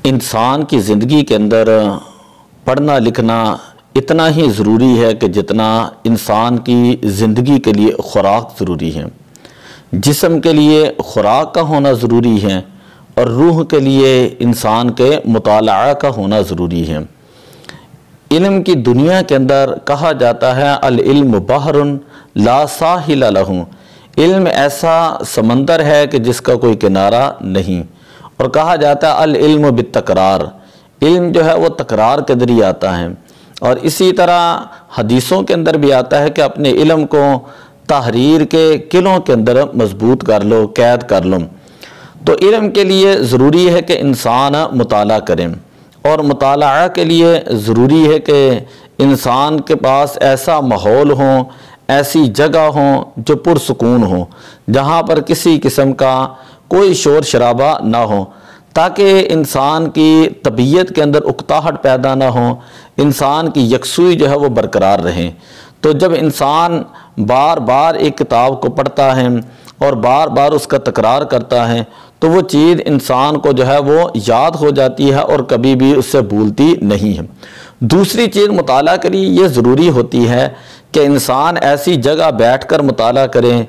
انسان کی زندگی کے اندر پڑھنا لکھنا اتنا ہی ضروری ہے کہ جتنا انسان کی زندگی کے لیے خوراک ضروری ہے۔ جسم کے لیے خوراک کا ہونا ضروری ہے اور روح کے لیے انسان کے مطالعہ کا ہونا ضروری ہے۔ علم کی دنیا کے اندر کہا جاتا ہے العلم بحر لا ساحل لہ، علم ایسا سمندر ہے کہ جس کا کوئی کنارہ نہیں، اور کہا جاتا ہے العلم بالتکرار، علم جو ہے وہ تکرار کے ذریعے آتا ہے۔ اور اسی طرح حدیثوں کے اندر بھی آتا ہے کہ اپنے علم کو تحریر کے قلعوں کے اندر مضبوط کر لو، قید کر لو۔ تو علم کے لیے ضروری ہے کہ انسان مطالعہ کریں، اور مطالعہ کے لیے ضروری ہے کہ انسان کے پاس ایسا ماحول ہو، ایسی جگہ ہوں جو پرسکون ہو، جہاں پر کسی قسم کا کوئی شور شرابہ نہ ہو، تاکہ انسان کی طبیعت کے اندر اکتاہٹ پیدا نہ ہو، انسان کی یکسوئی جو ہے وہ برقرار رہے۔ تو جب انسان بار بار ایک کتاب کو پڑھتا ہے اور بار بار اس کا تکرار کرتا ہے تو وہ چیز انسان کو جو ہے وہ یاد ہو جاتی ہے اور کبھی بھی اس سے بھولتی نہیں ہے۔ دوسری چیز مطالعہ کے لیے یہ ضروری ہوتی ہے کہ انسان ایسی جگہ بیٹھ کر مطالعہ کریں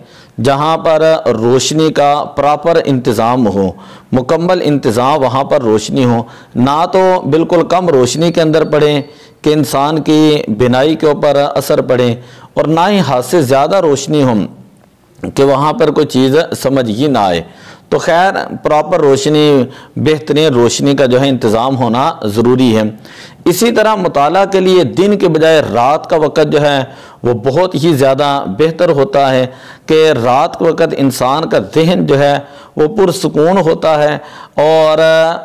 جہاں پر روشنی کا پراپر انتظام ہو، مکمل انتظام وہاں پر روشنی ہو، نہ تو بالکل کم روشنی کے اندر پڑھیں کہ انسان کی بینائی کے اوپر اثر پڑے، اور نہ ہی حد سے زیادہ روشنی ہو کہ وہاں پر کوئی چیز سمجھ ہی نہ آئے۔ تو خیر پراپر روشنی، بہترین روشنی کا جو ہے انتظام ہونا ضروری ہے۔ اسی طرح مطالعہ کے لیے دن کے بجائے رات کا وقت جو ہے وہ بہت ہی زیادہ بہتر ہوتا ہے کہ رات کے وقت انسان کا ذہن جو ہے وہ پرسکون ہوتا ہے اور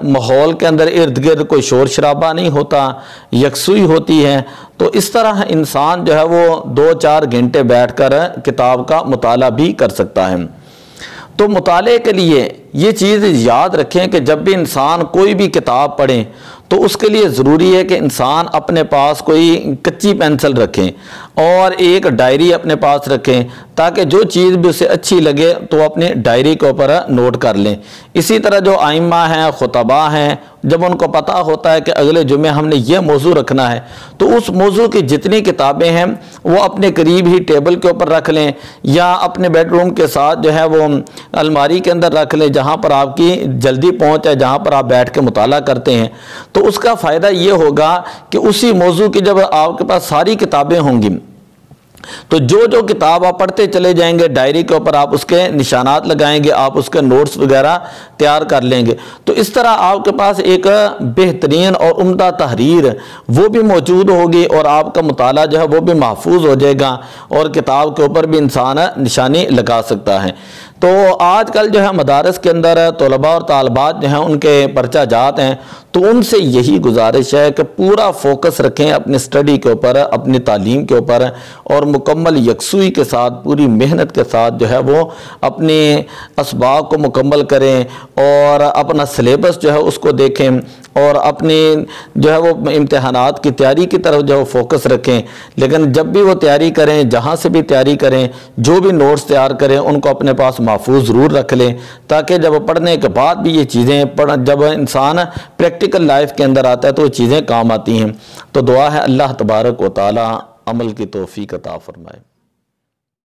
ماحول کے اندر ارد گرد کوئی شور شرابہ نہیں ہوتا، یکسوئی ہوتی ہے۔ تو اس طرح انسان جو ہے وہ 2-4 گھنٹے بیٹھ کر کتاب کا مطالعہ بھی کر سکتا ہے۔ تو مطالعے کے لیے یہ چیز یاد رکھیں کہ جب بھی انسان کوئی بھی کتاب پڑھیں تو اس کے لیے ضروری ہے کہ انسان اپنے پاس کوئی کچی پینسل رکھیں اور ایک ڈائری اپنے پاس رکھیں، تاکہ جو چیز بھی اسے اچھی لگے تو وہ اپنی ڈائری کے اوپر نوٹ کر لیں۔ اسی طرح جو ائمہ ہیں، خطباء ہیں، جب ان کو پتہ ہوتا ہے کہ اگلے جمعے ہم نے یہ موضوع رکھنا ہے تو اس موضوع کی جتنی کتابیں ہیں وہ اپنے قریب ہی ٹیبل کے اوپر رکھ لیں، یا اپنے بیڈ روم کے ساتھ جو ہے وہ الماری کے اندر رکھ لیں جہاں پر آپ کی جلدی پہنچ ہے، جہاں پر آپ بیٹھ کے مطالعہ کرتے ہیں۔ تو اس کا فائدہ یہ ہوگا کہ اسی موضوع کی جب آپ کے پاس ساری کتابیں ہوں گی تو جو کتاب آپ پڑھتے چلے جائیں گے، ڈائری کے اوپر آپ اس کے نشانات لگائیں گے، آپ اس کے نوٹس وغیرہ تیار کر لیں گے، تو اس طرح آپ کے پاس ایک بہترین اور عمدہ تحریر وہ بھی موجود ہوگی اور آپ کا مطالعہ جو ہے وہ بھی محفوظ ہو جائے گا اور کتاب کے اوپر بھی انسان نشانی لگا سکتا ہے۔ تو آج کل جو ہے مدارس کے اندر طلباء اور طالبات جو ہیں ان کے پرچہ جات ہیں، تو ان سے یہی گزارش ہے کہ پورا فوکس رکھیں اپنی سٹڈی کے اوپر، اپنی تعلیم کے اوپر، اور مکمل یکسوئی کے ساتھ پوری محنت کے ساتھ جو ہے وہ اپنے اسباق کو مکمل کریں اور اپنا سلیبس جو ہے اس کو دیکھیں اور اپنی جو ہے وہ امتحانات کی تیاری کی طرف جو ہے فوکس رکھیں۔ لیکن جب بھی وہ تیاری کریں، جہاں سے بھی تیاری کریں، جو بھی نوٹس تیار کریں ان کو اپنے پاس محفوظ ضرور رکھ لیں، تاکہ جب پڑھنے کے بعد بھی یہ چیزیں جب انسان پریکٹیکل لائف کے اندر آتا ہے تو وہ چیزیں کام آتی ہیں۔ تو دعا ہے اللہ تبارک و تعالی عمل کی توفیق عطا فرمائے۔